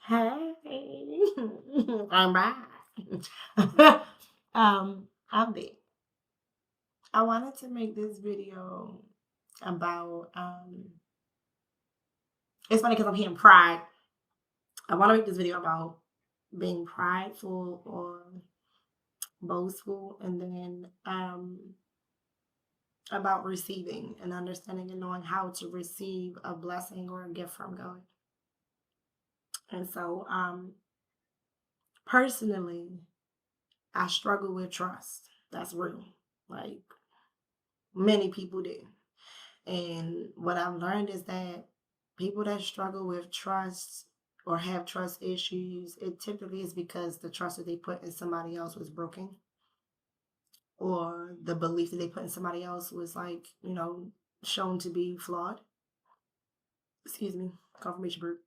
Hey, I'm back. I'm back. I wanted to make this video about it's funny because I'm hearing pride. I want to make this video about being prideful or boastful, and then about receiving and understanding and knowing how to receive a blessing or a gift from God. And so, personally, I struggle with trust. That's real. Like many people do. And what I've learned is that people that struggle with trust or have trust issues, it typically is because the trust that they put in somebody else was broken, or the belief that they put in somebody else was shown to be flawed. Excuse me, confirmation group.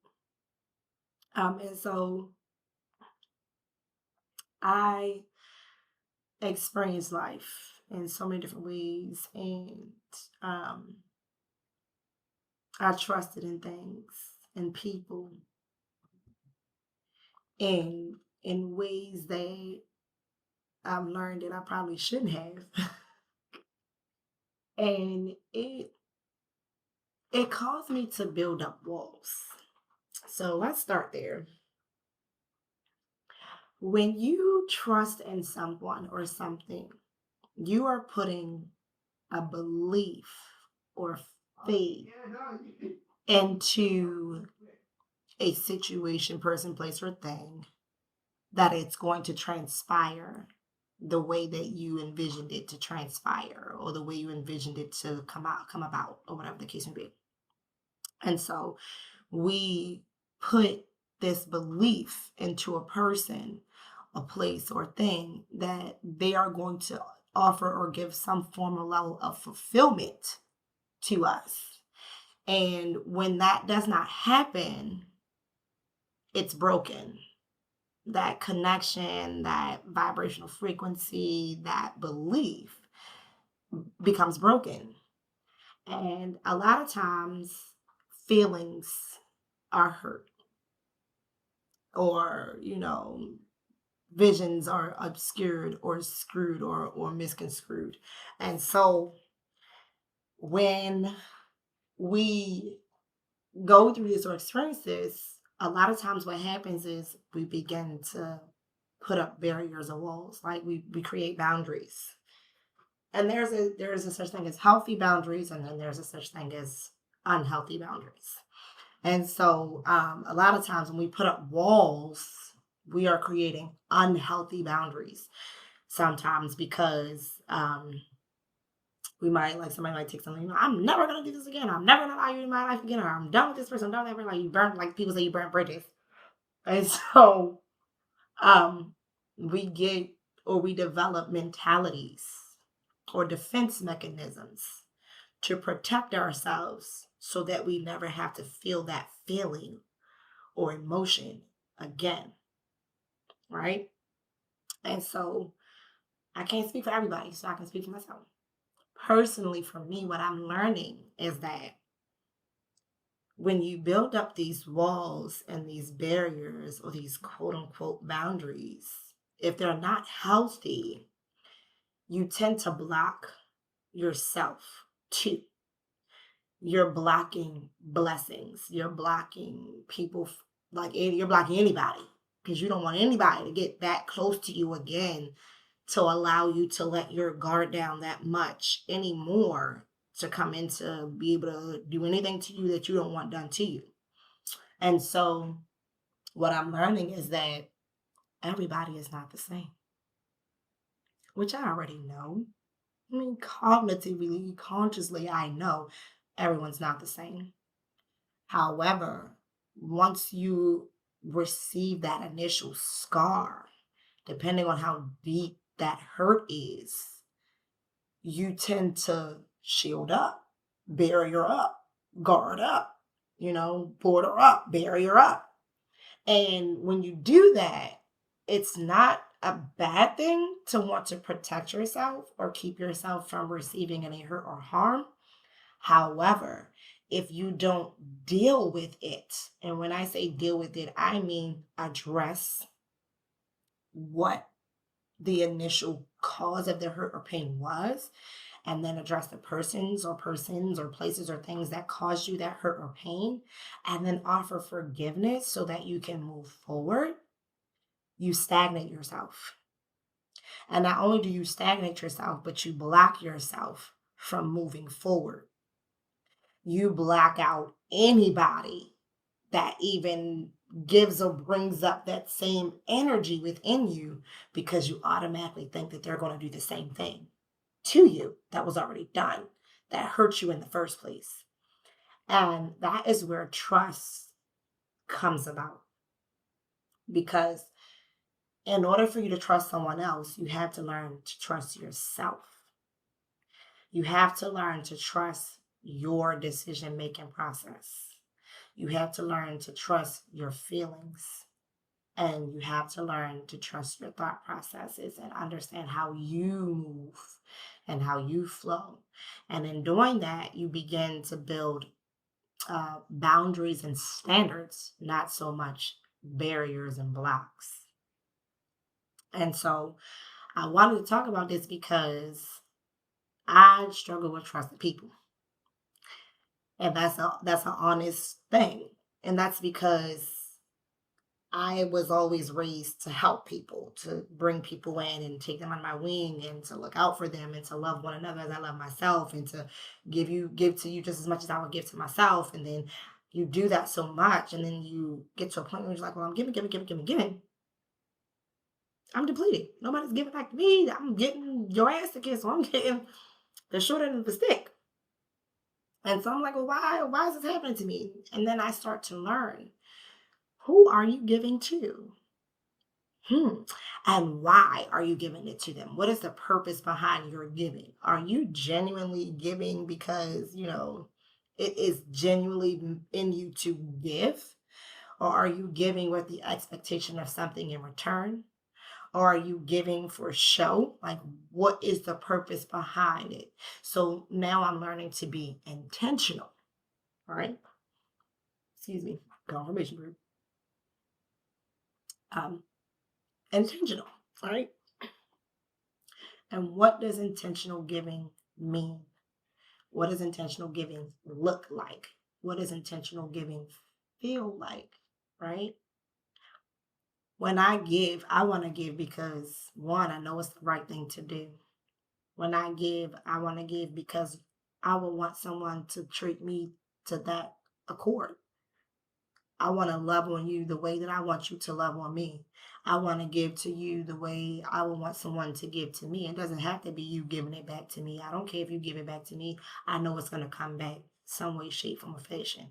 And so I experienced life in so many different ways, and um, I trusted in things and people in ways that I've learned that I probably shouldn't have. And it caused me to build up walls. So let's start there. When you trust in someone or something, you are putting a belief or faith into a situation, person, place, or thing that it's going to transpire the way that you envisioned it to transpire, or the way you envisioned it to come about, or whatever the case may be. And so we put this belief into a person, a place, or thing that they are going to offer or give some form or level of fulfillment to us. And when that does not happen, it's broken. That connection, that vibrational frequency, that belief becomes broken. And a lot of times, feelings are hurt, or, visions are obscured or screwed or misconstrued. And so when we go through this or experience this, a lot of times what happens is we begin to put up barriers or walls. Like we create boundaries. And there's a such thing as healthy boundaries, and then there's a such thing as unhealthy boundaries. And so a lot of times when we put up walls, we are creating unhealthy boundaries. Sometimes because we might, like, somebody might take something, I'm never gonna do this again. I'm never gonna allow you in my life again, or I'm done with this person. I'm done with that person. Like, you burn, like people say, you burn bridges. And so um, we get, or we develop mentalities or defense mechanisms to protect ourselves so that we never have to feel that feeling or emotion again, right? And so I can't speak for everybody, so I can speak for myself. Personally, for me, what I'm learning is that when you build up these walls and these barriers or these quote unquote boundaries, if they're not healthy, you tend to block yourself too. You're blocking blessings. You're blocking people, you're blocking anybody, because you don't want anybody to get that close to you again, to allow you to let your guard down that much anymore, to come in to be able to do anything to you that you don't want done to you. And so what I'm learning is that everybody is not the same, which I already know. I mean, cognitively, consciously, I know everyone's not the same. However, once you receive that initial scar, depending on how deep that hurt is, you tend to shield up, barrier up, guard up, border up, barrier up. And when you do that, it's not a bad thing to want to protect yourself or keep yourself from receiving any hurt or harm. However, if you don't deal with it. And when I say deal with it, I mean address what the initial cause of the hurt or pain was, and then address the persons or places or things that caused you that hurt or pain, and then offer forgiveness so that you can move forward, you stagnate yourself. And not only do you stagnate yourself, but you block yourself from moving forward. You block out anybody that even gives or brings up that same energy within you, because you automatically think that they're going to do the same thing to you that was already done, that hurt you in the first place. And that is where trust comes about. Because in order for you to trust someone else, you have to learn to trust yourself. You have to learn to trust your decision making process. You have to learn to trust your feelings. And you have to learn to trust your thought processes and understand how you move and how you flow. And in doing that, you begin to build boundaries and standards, not so much barriers and blocks. And so I wanted to talk about this because I struggle with trusting people. And that's an honest thing. And that's because I was always raised to help people, to bring people in and take them on my wing and to look out for them and to love one another as I love myself and to give to you just as much as I would give to myself. And then you do that so much and then you get to a point where you're like, well, I'm giving. I'm depleted. Nobody's giving back to me. I'm getting your ass to kiss, so I'm getting the short end of the stick. And so I'm like, well, why is this happening to me? And then I start to learn, who are you giving to? Hmm. And why are you giving it to them? What is the purpose behind your giving? Are you genuinely giving because, it is genuinely in you to give? Or are you giving with the expectation of something in return? Or are you giving for show? Like, what is the purpose behind it? So now I'm learning to be intentional, right? Excuse me, confirmation group. Um, Intentional, right? And what does intentional giving mean? What does intentional giving look like? What does intentional giving feel like, right? When I give, I want to give because one, I know it's the right thing to do. When I give, I want to give because I would want someone to treat me to that accord. I want to love on you the way that I want you to love on me. I want to give to you the way I would want someone to give to me. It doesn't have to be you giving it back to me. I don't care if you give it back to me. I know it's going to come back some way, shape, form, or fashion.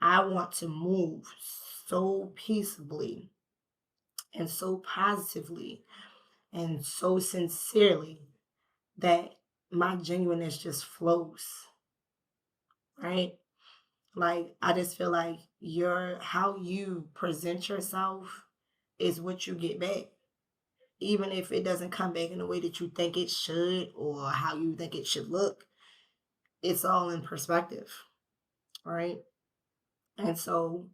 I want to move so peaceably and so positively and so sincerely that my genuineness just flows, right? Like, I just feel like how you present yourself is what you get back. Even if it doesn't come back in the way that you think it should or how you think it should look, it's all in perspective, right? And so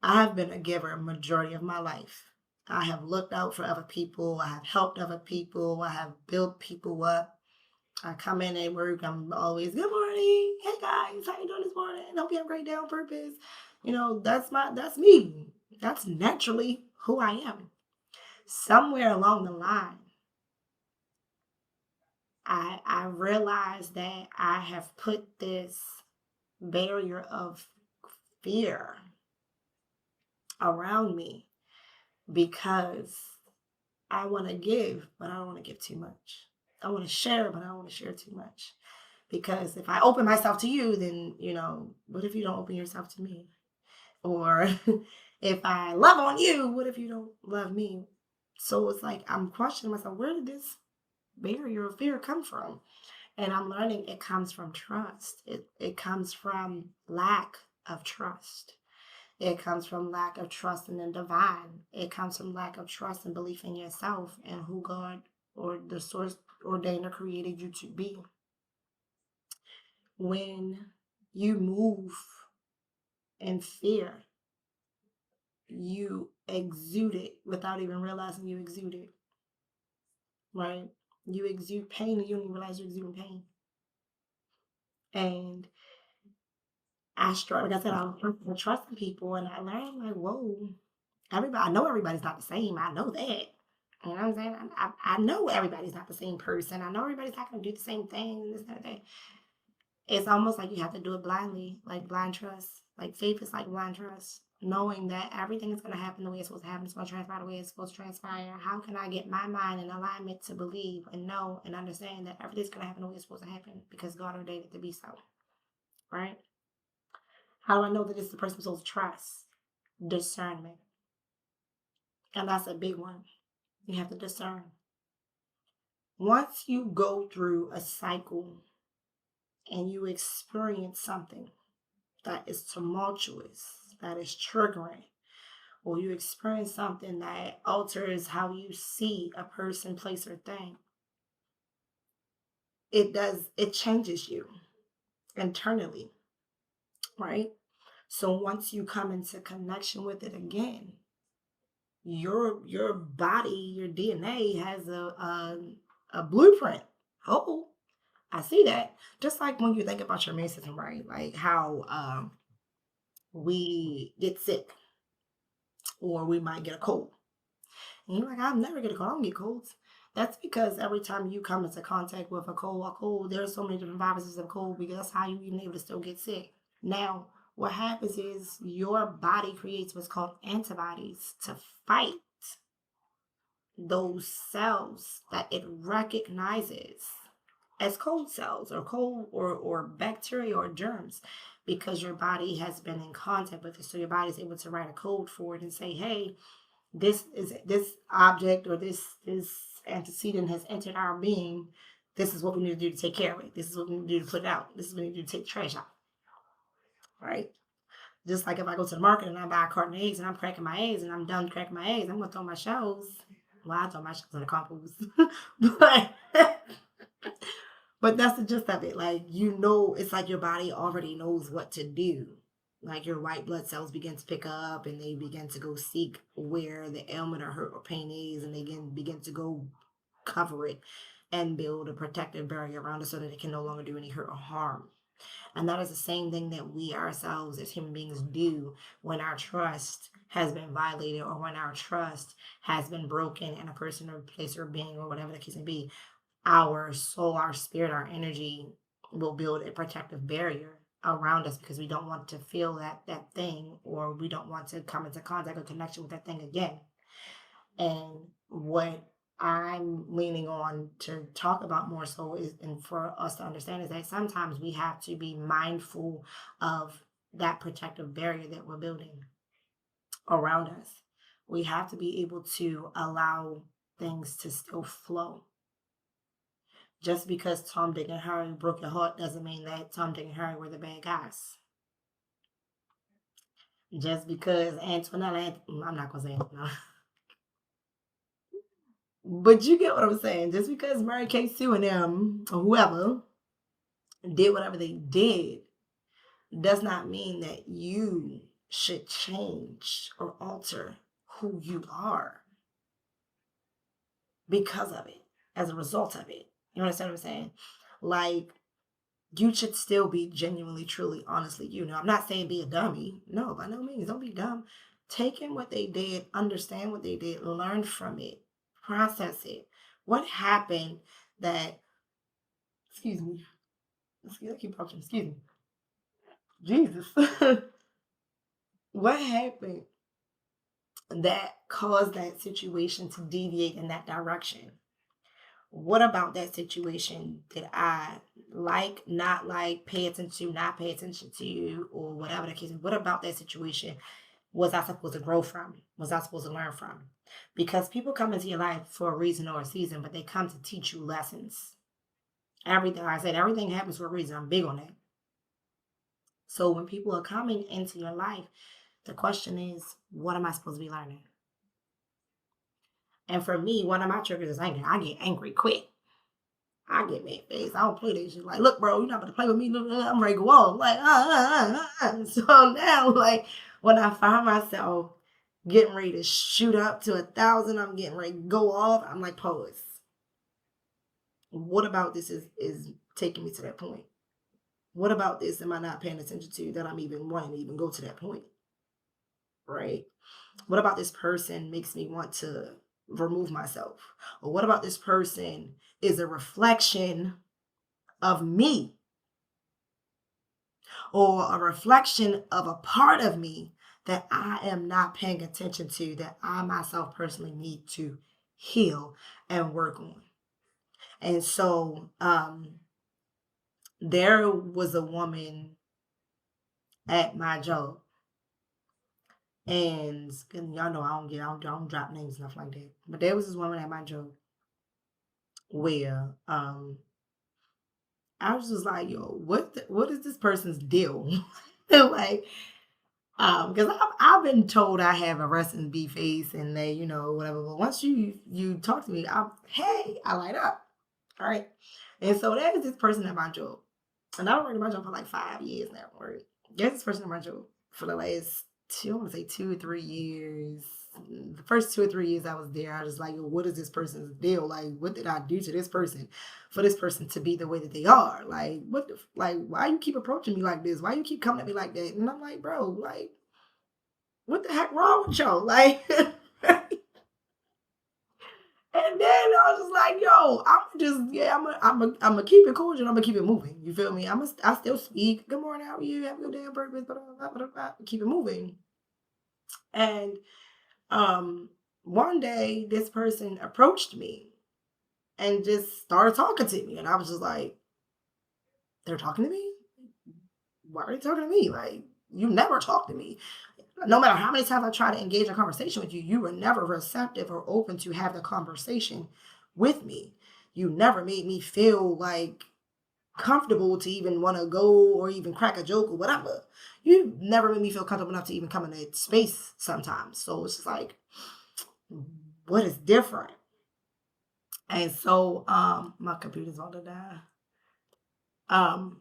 I have been a giver majority of my life. I have looked out for other people. I have helped other people. I have built people up. I come in at work. I'm always, good morning. Hey guys, how you doing this morning? Hope you have a great day on purpose. That's me. That's naturally who I am. Somewhere along the line, I realized that I have put this barrier of fear around me because I want to give, but I don't want to give too much. I want to share, but I don't want to share too much. Because if I open myself to you, then, what if you don't open yourself to me? Or if I love on you, what if you don't love me? So it's like I'm questioning myself, where did this barrier of fear come from? And I'm learning it comes from trust. It comes from lack of trust. It comes from lack of trust in the divine. It comes from lack of trust and belief in yourself and who God or the source ordained or created you to be. When you move in fear. You exude it without even realizing you exude it, right? You exude pain and you don't even realize you're exuding pain. And like I said, I was trusting people and I learned like, whoa, I know everybody's not the same. I know that. You know what I'm saying? I know everybody's not the same person. I know everybody's not going to do the same thing and this and that. It's almost like you have to do it blindly, like blind trust. Like faith is like blind trust, knowing that everything is going to happen the way it's supposed to happen. It's going to transpire the way it's supposed to transpire. How can I get my mind in alignment to believe and know and understand that everything's going to happen the way it's supposed to happen because God ordained it to be so, right? How do I know that it's the person I'm supposed to trust? Discernment. And that's a big one. You have to discern. Once you go through a cycle and you experience something that is tumultuous, that is triggering, or you experience something that alters how you see a person, place, or thing, it changes you internally, right? So once you come into connection with it again, your body, your DNA has a blueprint. Oh, I see that. Just like when you think about your immune system, right? Like how we get sick or we might get a cold. And you're like, I'll never get a cold. I don't get colds. That's because every time you come into contact with a cold, there's so many different viruses of cold because that's how you even able to still get sick. Now, what happens is your body creates what's called antibodies to fight those cells that it recognizes as cold cells or cold or bacteria or germs because your body has been in contact with it. So your body is able to write a code for it and say, hey, this object or this antecedent has entered our being. This is what we need to do to take care of it. This is what we need to do to put it out. This is what we need to do to take the trash out. Right? Just like if I go to the market and I buy a carton of eggs and I'm cracking my eggs and I'm done cracking my eggs, I'm gonna throw my shells. Well, I throw my shells in the compost. but but that's the gist of it. Like, it's like your body already knows what to do. Like your white blood cells begin to pick up and they begin to go seek where the ailment or hurt or pain is, and they begin to go cover it and build a protective barrier around it so that it can no longer do any hurt or harm. And that is the same thing that we ourselves as human beings do when our trust has been violated or when our trust has been broken in a person or place or being or whatever the case may be. Our soul, our spirit, our energy will build a protective barrier around us because we don't want to feel that thing, or we don't want to come into contact or connection with that thing again. And what I'm leaning on to talk about more so is, and for us to understand, is that sometimes we have to be mindful of that protective barrier that we're building around us. We have to be able to allow things to still flow. Just because Tom, Dick, and Harry broke your heart doesn't mean that Tom, Dick, and Harry were the bad guys. Just because Antoinette, I'm not gonna say it, no. But you get what I'm saying. Just because Mary Kate Sue and them, or whoever, did whatever they did, does not mean that you should change or alter who you are because of it, as a result of it. You understand what I'm saying? Like, you should still be genuinely, truly, honestly you. Know, I'm not saying be a dummy. No, by no means. Don't be dumb. Take in what they did, understand what they did, learn from it, process it. What happened that, excuse me, I keep talking, excuse me. Jesus. What happened that caused that situation to deviate in that direction? What about that situation did I like, not like, pay attention to, not pay attention to, or whatever the case is? What about that situation was I supposed to grow from? Was I supposed to learn from? Because people come into your life for a reason or a season, but they come to teach you lessons. Everything, like I said, everything happens for a reason. I'm big on that. So when people are coming into your life, the question is, what am I supposed to be learning? And for me, one of my triggers is anger. I get angry quick. I get mad face. I don't play that shit. Like, look, bro, you're not gonna play with me. Look, I'm ready to go off. Like, So now, like, when I find myself getting ready to shoot up to 1,000, I'm getting ready to go off. I'm like, pause. What about this is taking me to that point? What about this am I not paying attention to that I'm even wanting to even go to that point? Right? What about this person makes me want to remove myself? Or what about this person is a reflection of me or a reflection of a part of me that I am not paying attention to, that I myself personally need to heal and work on? And so there was a woman at my job, and y'all know I don't drop names and stuff like that. But there was this woman at my job where I was just like, yo, what is this person's deal? Like, because I've been told I have a resting B face and they, whatever. But once you talk to me, I light up. All right. And so there's this person at my job. And I've worked at my job for like 5 years now, right? There's this person at my job for the last I want to say 2 or 3 years. The first 2 or 3 years I was there, I was like, what is this person's deal? Like, what did I do to this person for this person to be the way that they are? Like, why you keep approaching me like this? Why you keep coming at me like that? And I'm like, bro, like, what the heck wrong with y'all? Like, and then I was just like, yo, I'm gonna keep it cordial. I'm gonna keep it moving. You feel me? I still speak. Good morning, how are you? Have a good day on purpose. Blah, blah, blah, blah, keep it moving. And one day this person approached me and just started talking to me, and I was just like, they're talking to me? Why are they talking to me? Like, you never talk to me. No matter how many times I try to engage in a conversation with you, you were never receptive or open to have the conversation with me. You never made me feel like comfortable to even want to go or even crack a joke or whatever. You never made me feel comfortable enough to even come in that space sometimes. So it's just like, what is different? And so my computer's about to die. Um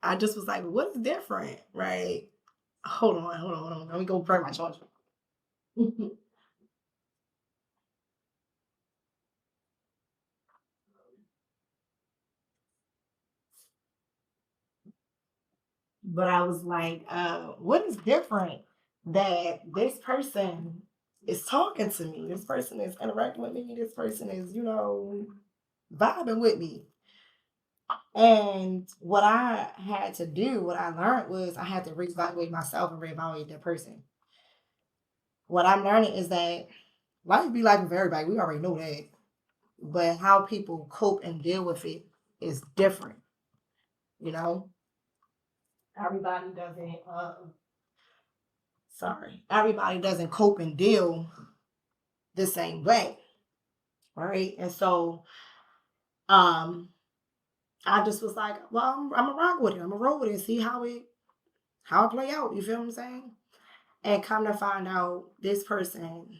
I just was like, what's different? Right? Hold on. Let me go break my charger. But I was like, what is different that this person is talking to me? This person is interacting with me. This person is, vibing with me. And what I had to do, what I learned was I had to reevaluate myself and reevaluate that person. What I'm learning is that life be life with everybody. We already know that. But how people cope and deal with it is different, you know? Everybody doesn't everybody doesn't cope and deal the same way. Right. And so um I just was like, well, I'm gonna rock with it. I'm gonna roll with it and see how it play out. You feel what I'm saying? And come to find out this person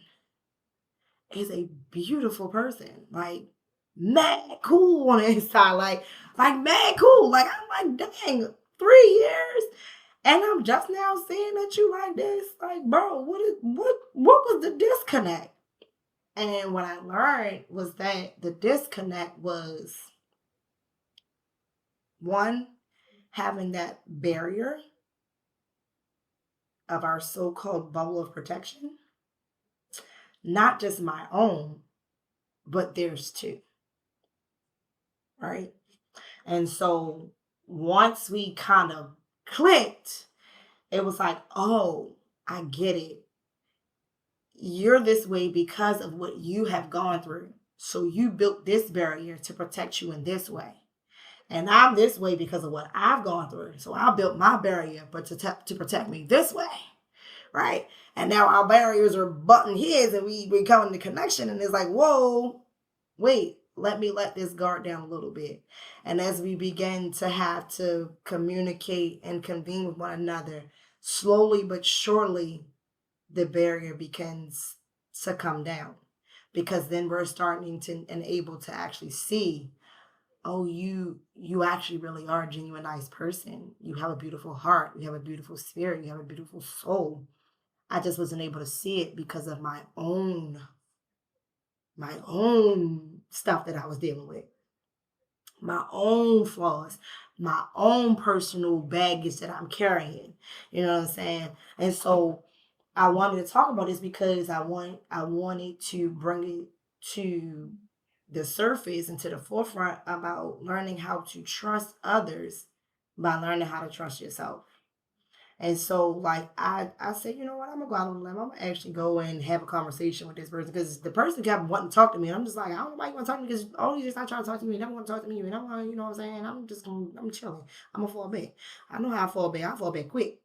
is a beautiful person. Like mad cool on the inside. Like mad cool. Like I'm like, dang, 3 years. And I'm just now seeing that you like this. Like, bro, what was the disconnect? And what I learned was that the disconnect was one, having that barrier of our so-called bubble of protection, not just my own, but theirs too, right? And so once we kind of clicked, it was like, oh, I get it. You're this way because of what you have gone through. So you built this barrier to protect you in this way. And I'm this way because of what I've gone through. So I built my barrier, but to protect me this way, right? And now our barriers are butting heads, and we come into connection, and it's like, whoa, wait, let this guard down a little bit. And as we begin to have to communicate and convene with one another, slowly but surely, the barrier begins to come down. because then we're starting to and able to actually see, oh, you actually really are a genuine nice person. You have a beautiful heart, you have a beautiful spirit, you have a beautiful soul. I just wasn't able to see it because of my own stuff that I was dealing with, my own flaws, my own personal baggage that I'm carrying. You know what I'm saying? And so I wanted to talk about this because I wanted to bring it to the surface and to the forefront about learning how to trust others by learning how to trust yourself. And so, like, I said, you know what? I'm gonna go out on a limb. I'm gonna actually go and have a conversation with this person because the person kept wanting to talk to me. And I'm just like, I don't know why you want to talk to me because oh, you just not trying to talk to me. You never want to talk to me. And I'm, you know what I'm saying? I'm chilling. I'm gonna fall back. I know how I fall back. I fall back quick.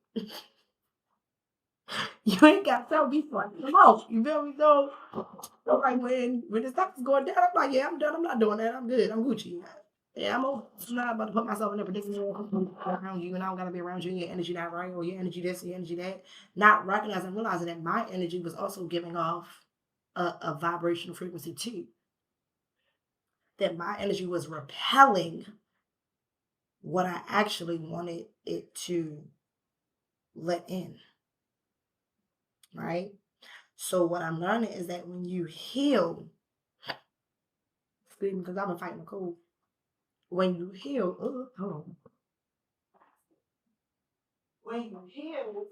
You ain't got to tell me for come on. You feel me? So like when the stuff is going down, I'm like, yeah, I'm done. I'm not doing that. I'm good. I'm Gucci. Yeah, I'm not about to put myself in a predicament around you, and I don't gotta be around you. And your energy not right, or your energy this, your energy that. Not recognizing, realizing that my energy was also giving off a vibrational frequency too. That my energy was repelling what I actually wanted it to let in, right? So what I'm learning is that when you heal, because I've been fighting the cold. When you heal, hold on. When you heal,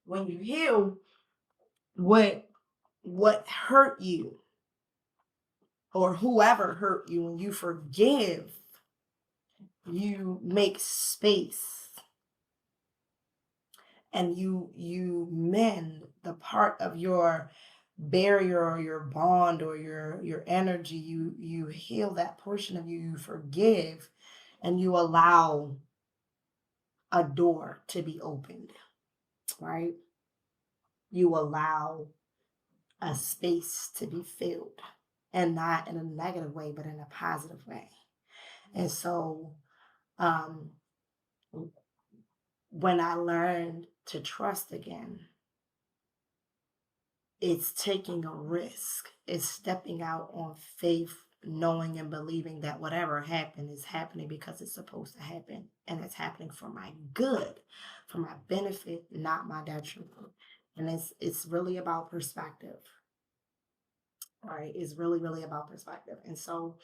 when you heal, what what hurt you or whoever hurt you, when you forgive, you make space and you mend the part of your barrier or your bond or your energy. You heal that portion of you. You forgive, and you allow a door to be opened, right? You allow a space to be filled, and not in a negative way, but in a positive way. And so, um, when I learned to trust again, it's taking a risk. It's stepping out on faith, knowing and believing that whatever happened is happening because it's supposed to happen. And it's happening for my good, for my benefit, not my detriment. And it's really about perspective, right? It's really, really about perspective. And so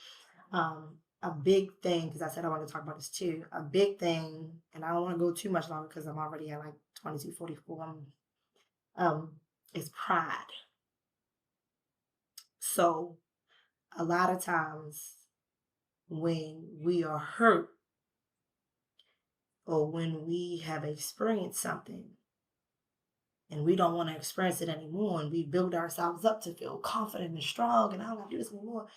a big thing, because I said I want to talk about this too, a big thing, and I don't want to go too much longer because I'm already at like 22:44. Um, is pride. So a lot of times when we are hurt or when we have experienced something and we don't want to experience it anymore and we build ourselves up to feel confident and strong and I don't want to do this anymore,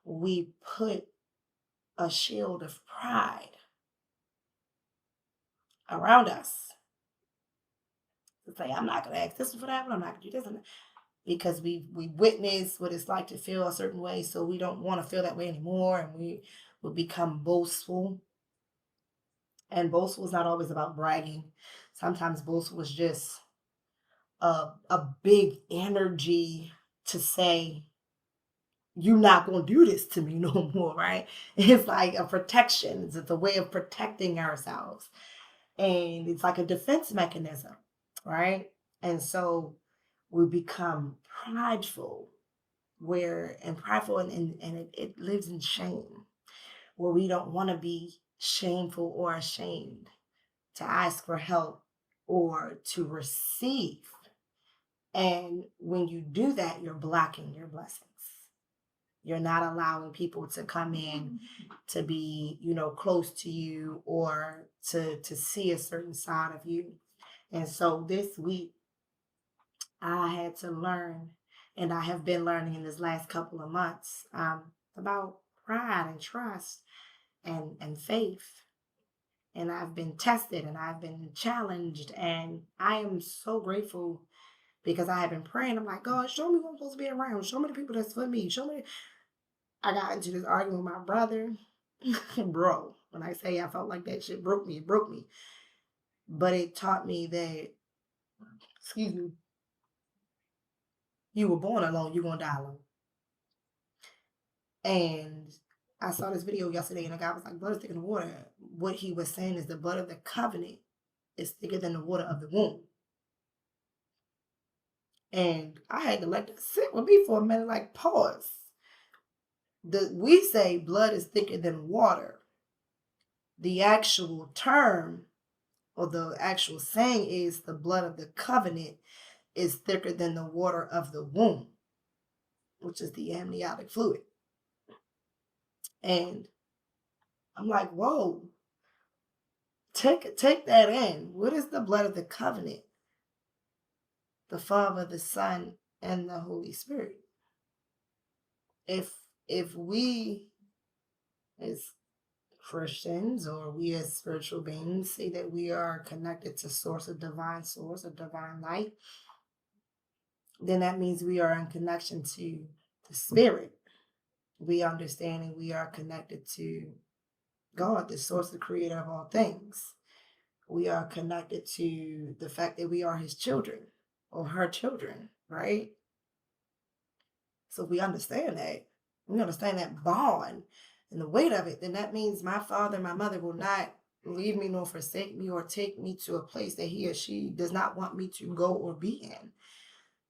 we put a shield of pride around us to say, I'm not going to ask this for that, but I'm not going to do this. Because we witness what it's like to feel a certain way, so we don't want to feel that way anymore, and we will become boastful. And boastful is not always about bragging. Sometimes boastful is just a big energy to say you're not going to do this to me no more, right? It's like a protection. It's a way of protecting ourselves, and it's like a defense mechanism, right? And so we become prideful, where and prideful, and it lives in shame, where we don't want to be shameful or ashamed to ask for help or to receive. And when you do that, you're blocking your blessings. You're not allowing people to come in to be, close to you or to see a certain side of you. And so this week I had to learn, and I have been learning in this last couple of months, about pride and trust and faith. And I've been tested and I've been challenged, and I am so grateful because I have been praying. I'm like, God, show me who I'm supposed to be around. Show me the people that's for me. Show me. I got into this argument with my brother, bro. When I say I felt like that shit broke me, it broke me. But it taught me that, excuse me. You were born alone, you're gonna die alone. And I saw this video yesterday, and the guy was like, blood is thicker than water. What he was saying is the blood of the covenant is thicker than the water of the womb. And I had to let that sit with me for a minute, like pause. We say blood is thicker than water. The actual term or the actual saying is the blood of the covenant is thicker than the water of the womb, which is the amniotic fluid. And I'm like, whoa, take that in. What is the blood of the covenant? The Father, the Son, and the Holy Spirit. If we as Christians or we as spiritual beings say that we are connected to source, of divine light, then that means we are in connection to the Spirit. We understand and we are connected to God, the source, the creator of all things. We are connected to the fact that we are his children or her children, right? So if we understand that bond and the weight of it, then that means my father and my mother will not leave me nor forsake me or take me to a place that he or she does not want me to go or be in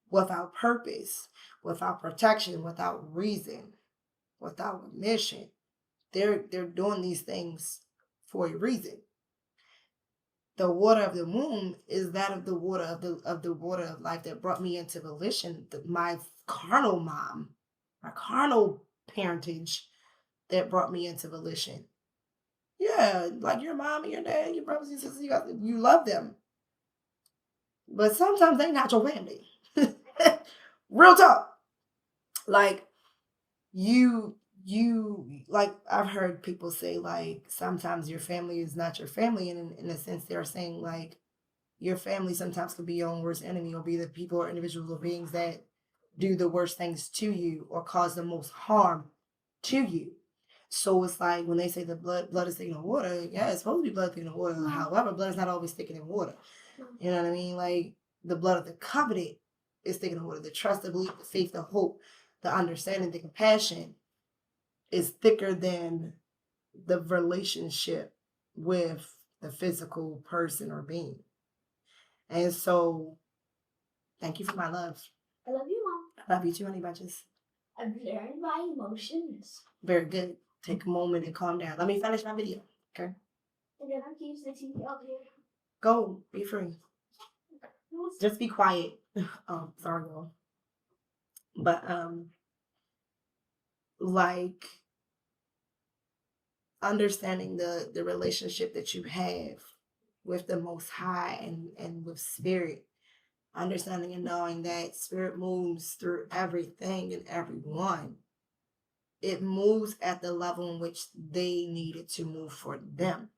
without purpose, without protection, without reason, without a mission. They're doing these things for a reason. The water of the womb is that of the water of the water of life that brought me into volition. My carnal mom, my carnal parentage that brought me into volition. Yeah, like your mom and your dad, your brothers and sisters, you love them. But sometimes they're not your family. Real talk. Like you like I've heard people say like sometimes your family is not your family, and in a sense they're saying like your family sometimes could be your own worst enemy or be the people or individuals or beings that do the worst things to you or cause the most harm to you. So it's like when they say the blood is thicker than water, yeah, it's supposed to be blood thicker than water. However, blood is not always thicker than water. You know what I mean? Like the blood of the covenant is thicker than water. The trust, the belief, the faith, the hope, the understanding, the compassion is thicker than the relationship with the physical person or being. And so, thank you for my love. I love you, Mom. I love you too, honey bunches. I've learned my emotions. Very good. Take a moment and calm down. Let me finish my video, okay? And then I can use the TV out here. Go, be free. Just be quiet. Oh, sorry, girl. But like understanding the relationship that you have with the Most High and with Spirit, understanding and knowing that Spirit moves through everything and everyone. It moves at the level in which they needed to move for them.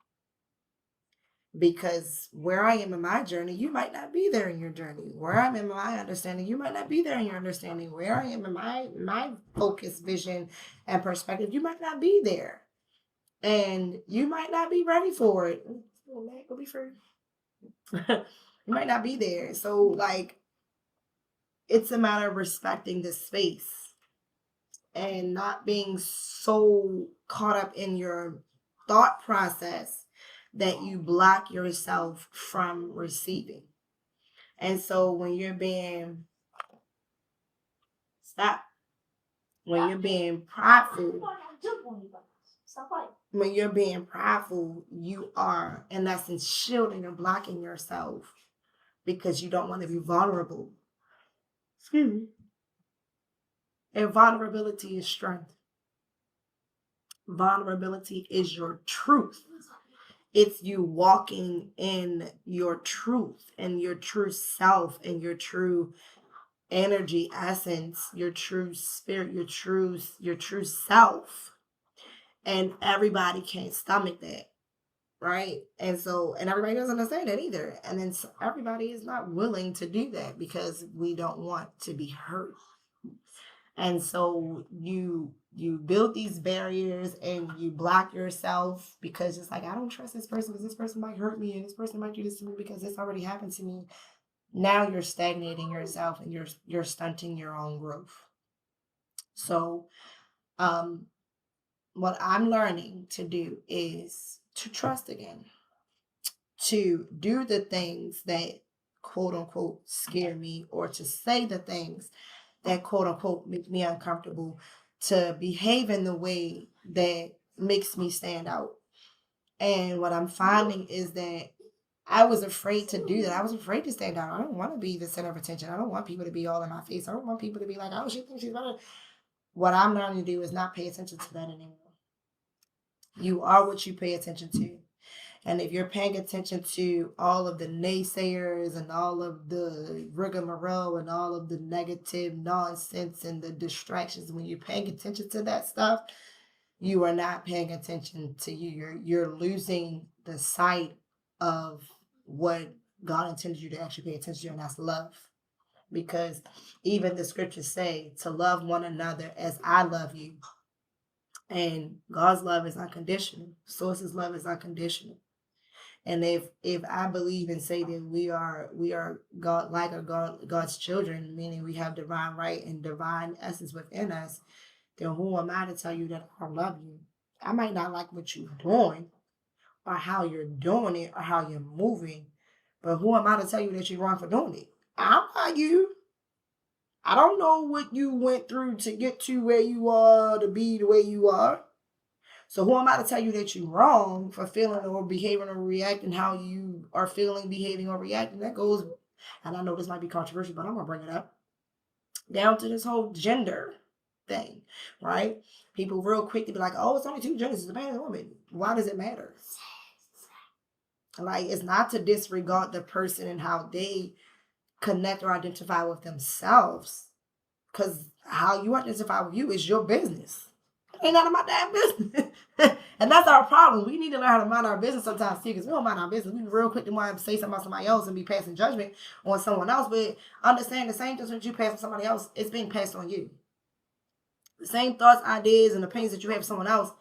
Because where I am in my journey, you might not be there in your journey. Where I'm in my understanding, you might not be there in your understanding. Where I am in my focus, vision, and perspective, you might not be there. And you might not be ready for it. Oh, man, go be free. You might not be there. So, like, it's a matter of respecting the space and not being so caught up in your thought process that you block yourself from receiving. And so when you're being when you're being prideful, when you're being prideful, you are in essence shielding and blocking yourself because you don't want to be vulnerable. Excuse me. And vulnerability is strength. Vulnerability is your truth. It's you walking in your truth and your true self and your true energy, essence, your true spirit, your true self. And everybody can't stomach that, right? And everybody doesn't understand that either. And then everybody is not willing to do that because we don't want to be hurt. And so you build these barriers and you block yourself because it's like, I don't trust this person because this person might hurt me and this person might do this to me because this already happened to me. now you're stagnating yourself and you're stunting your own growth. So um what I'm learning to do is to trust again, to do the things that quote unquote scare me, or to say the things that quote unquote make me uncomfortable, to behave in the way that makes me stand out. And what I'm finding is that I was afraid to do that. I was afraid to stand out. I don't want to be the center of attention. I don't want people to be all in my face. I don't want people to be like, oh, she thinks she's better. What I'm learning to do is not pay attention to that anymore. You are what you pay attention to. And if you're paying attention to all of the naysayers and all of the rigmarole and all of the negative nonsense and the distractions, when you're paying attention to that stuff, you are not paying attention to you. You're losing the sight of what God intended you to actually pay attention to, and that's love. Because even the scriptures say to love one another as I love you. And God's love is unconditional. Source's love is unconditional. And if I believe and say that we are God like a God's children, meaning we have divine right and divine essence within us, then who am I to tell you that I love you? I might not like what you're doing or how you're doing it or how you're moving, but who am I to tell you that you're wrong for doing it? I'm not you. I don't know what you went through to get to where you are, to be the way you are. So who am I to tell you that you're wrong for feeling or behaving or reacting how you are feeling, behaving, or reacting? That goes, and I know this might be controversial, but I'm gonna bring it up, down to this whole gender thing, right? People real quick to be like, oh, it's only two genders, it's a man and a woman. Why does it matter? Like, it's not to disregard the person and how they connect or identify with themselves. Because how you identify with you is your business. It ain't none of my damn business. And that's our problem. We need to learn how to mind our business sometimes too, because we don't mind our business. We be real quick to want to say something about somebody else and be passing judgment on someone else. But understand the same judgment you pass on somebody else, it's being passed on you. The same thoughts, ideas, and opinions that you have for someone else,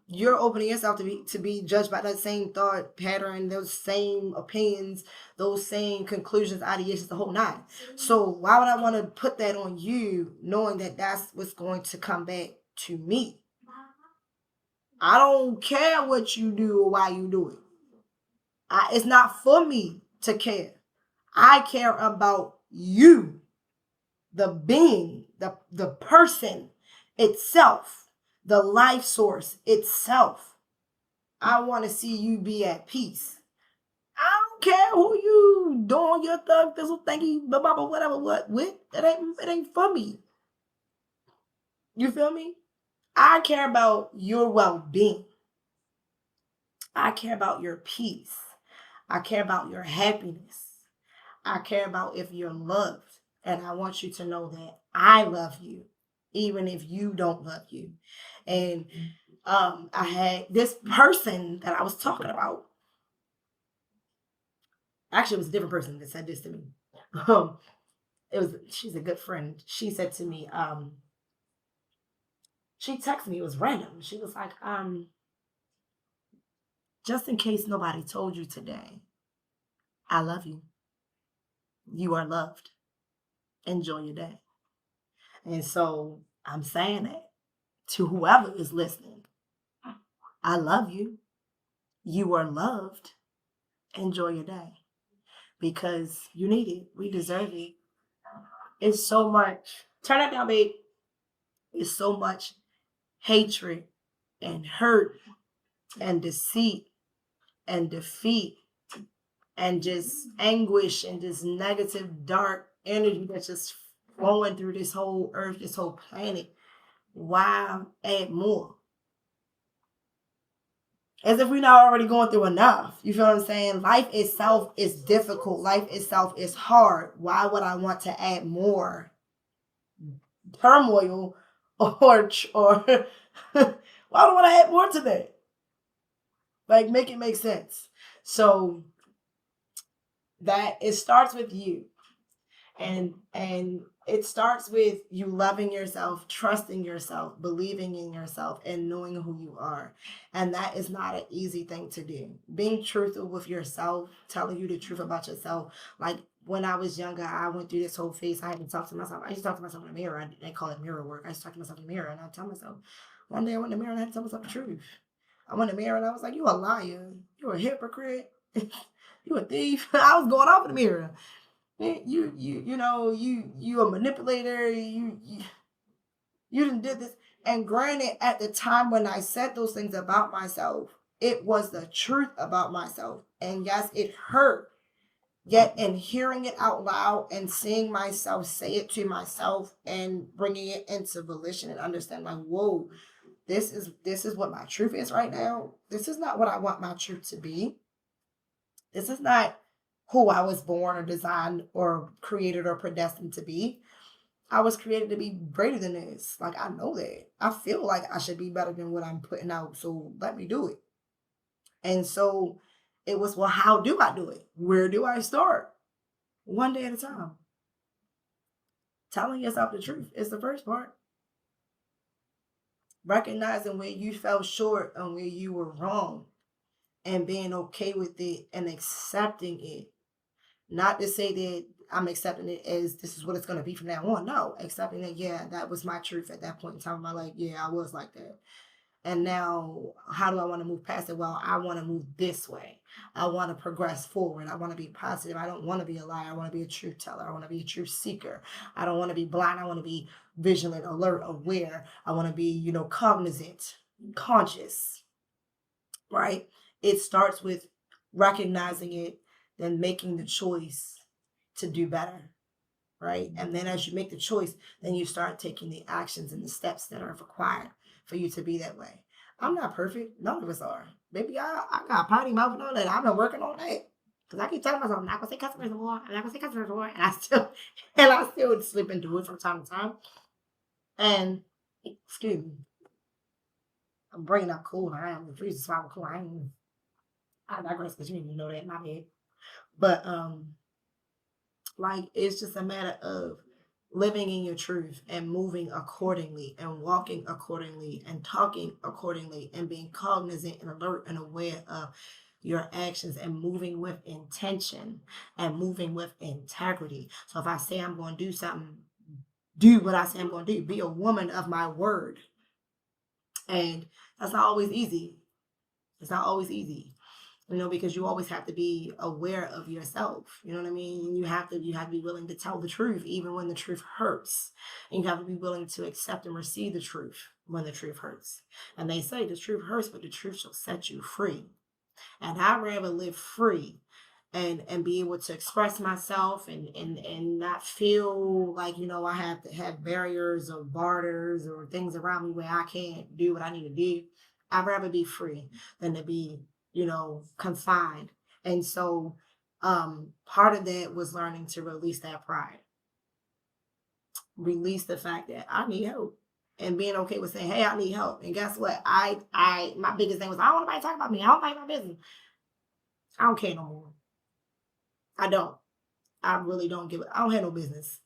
you're opening yourself to be judged by that same thought pattern, those same opinions, those same conclusions, ideations, the whole nine. So why would I want to put that on you, knowing that that's what's going to come back to me? I don't care what you do or why you do it. It's not for me to care. I care about you, the being, the person itself, the life source itself. I want to see you be at peace. I don't care who you doing your thug thistle thingy, blah, blah, blah, whatever, what, with. It ain't for me. You feel me? I care about your well-being. I care about your peace. I care about your happiness. I care about if you're loved. And I want you to know that I love you, even if you don't love you. And I had this person that I was talking about. Actually, it was a different person that said this to me. She's a good friend. She said to me, she texted me, it was random. She was like, just in case nobody told you today, I love you. You are loved. Enjoy your day. And so I'm saying that to whoever is listening. I love you. You are loved. Enjoy your day. Because you need it. We deserve it. It's so much. Turn that down, babe. It's so much hatred and hurt and deceit and defeat and just anguish and just negative, dark energy that's just flowing through this whole earth, this whole planet. Why add more? As if we're not already going through enough. You feel what I'm saying? Life itself is difficult. Life itself is hard. Why would I want to add more turmoil or why do I want to add more to that? Like, make it make sense. So that it starts with you. And it starts with you loving yourself, trusting yourself, believing in yourself, and knowing who you are. And that is not an easy thing to do. Being truthful with yourself, telling you the truth about yourself, like when I was younger, I went through this whole phase. I had to talk to myself. I used to talk to myself in the mirror. They call it mirror work. I used to talk to myself in the mirror, and I tell myself. One day I went in the mirror and I had to tell myself the truth. I went in the mirror and I was like, "You a liar. You a hypocrite. You a thief." I was going off in the mirror. You a manipulator. You didn't did this. And granted, at the time when I said those things about myself, it was the truth about myself. And yes, it hurt. Yet, in hearing it out loud and seeing myself say it to myself and bringing it into volition and understand, like, whoa, this is what my truth is right now. This is not what I want my truth to be. This is not who I was born or designed or created or predestined to be. I was created to be greater than this. Like, I know that. I feel like I should be better than what I'm putting out. So let me do it. And so it was, well, how do I do it? Where do I start? One day at a time. Telling yourself the truth is the first part. Recognizing where you fell short and where you were wrong and being okay with it and accepting it. Not to say that I'm accepting it as this is what it's going to be from now on. No, accepting that, yeah, that was my truth at that point in time in my life. Yeah, I was like that. And now, how do I want to move past it? Well, I want to move this way. I want to progress forward. I want to be positive. I don't want to be a liar. I want to be a truth teller. I want to be a truth seeker. I don't want to be blind. I want to be vigilant, alert, aware. I want to be, cognizant, conscious, right? It starts with recognizing it, then making the choice to do better, right? And then as you make the choice, then you start taking the actions and the steps that are required for you to be that way. I'm not perfect. None of us are. Maybe I got potty mouth and all that. I've been working on that. Because I keep telling myself, I'm not gonna say customers anymore. I'm not gonna say customers anymore. And I still slip into it from time to time. And excuse me, I'm bringing up cool. I am the freezer swallow cool. I digress because you didn't even know that in my head. But like it's just a matter of living in your truth and moving accordingly and walking accordingly and talking accordingly and being cognizant and alert and aware of your actions and moving with intention and moving with integrity. So if I say I'm going to do something, do what I say I'm going to do. Be a woman of my word. And that's not always easy. It's not always easy. Because you always have to be aware of yourself. You know what I mean? You have to be willing to tell the truth, even when the truth hurts. And you have to be willing to accept and receive the truth when the truth hurts. And they say the truth hurts, but the truth shall set you free. And I'd rather live free and be able to express myself and not feel like, I have to have barriers or borders or things around me where I can't do what I need to do. I'd rather be free than to be confined. And so part of that was learning to release that pride, release the fact that I need help and being okay with saying, hey, I need help. And guess what? My biggest thing was, I don't want nobody to talk about me. I don't like my business. I don't care no more. I don't. I really don't give it. I don't have no business.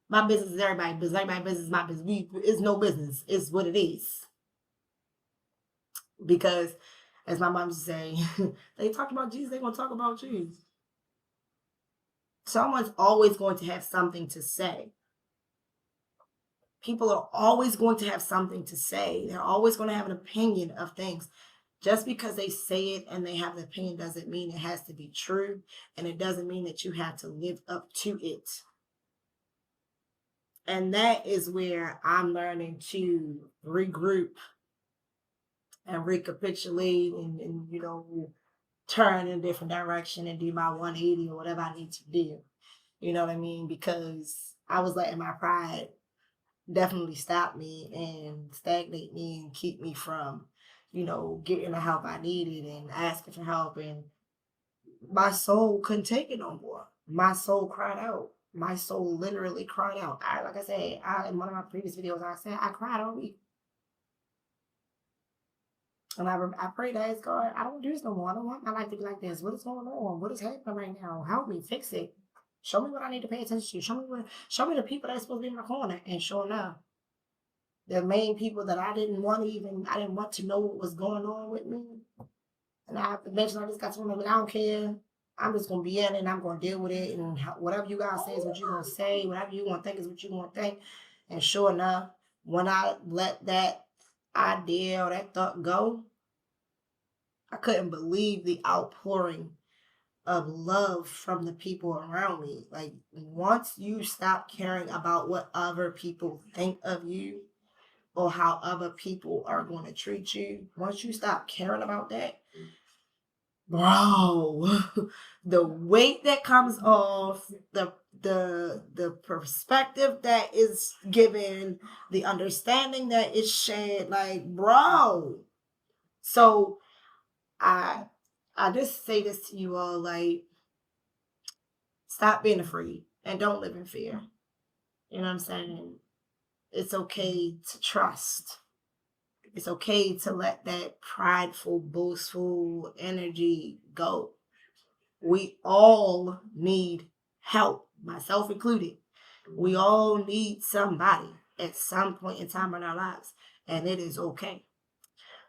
My business is everybody's business. Everybody's business is my business. It's no business. It's what it is. Because as my mom used to say, they talk about Jesus, they're going to talk about you. Someone's always going to have something to say. People are always going to have something to say. They're always going to have an opinion of things. Just because they say it and they have an opinion doesn't mean it has to be true. And it doesn't mean that you have to live up to it. And that is where I'm learning to regroup and recapitulate and turn in a different direction and do my 180 or whatever I need to do. You know what I mean? Because I was letting my pride definitely stop me and stagnate me and keep me from, getting the help I needed and asking for help. And my soul couldn't take it no more. My soul cried out. My soul literally cried out. Like I said, in one of my previous videos, I said I cried all week. And I prayed to ask God, I don't want to do this no more. I don't want my life to be like this. What is going on? What is happening right now? Help me fix it. Show me what I need to pay attention to. Show me the people that's supposed to be in my corner. And sure enough, the main people that I didn't want to know what was going on with me. And eventually I just got to remember, I don't care. I'm just gonna be in it and I'm gonna deal with it. And whatever you guys say is what you're gonna say. Whatever you want to think is what you want to think. And sure enough, when I let that idea or that thought go, I couldn't believe the outpouring of love from the people around me. Like once you stop caring about what other people think of you or how other people are going to treat you, once you stop caring about that, bro, the weight that comes off, the perspective that is given, the understanding that is shared, like bro. So I I just say this to you all, like stop being afraid and don't live in fear. You know what I'm saying? It's okay to trust. It's okay to let that prideful, boastful energy go. We all need help, myself included. We all need somebody at some point in time in our lives, and it is okay.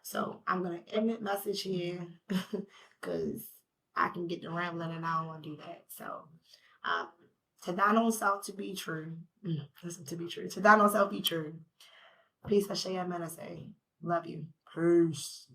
So I'm gonna end that message here because I can get to rambling and I don't want to do that. So to thine own self to be true. Listen, to be true. To thine own self be true. Peace, Hashem, and I say, love you. Peace.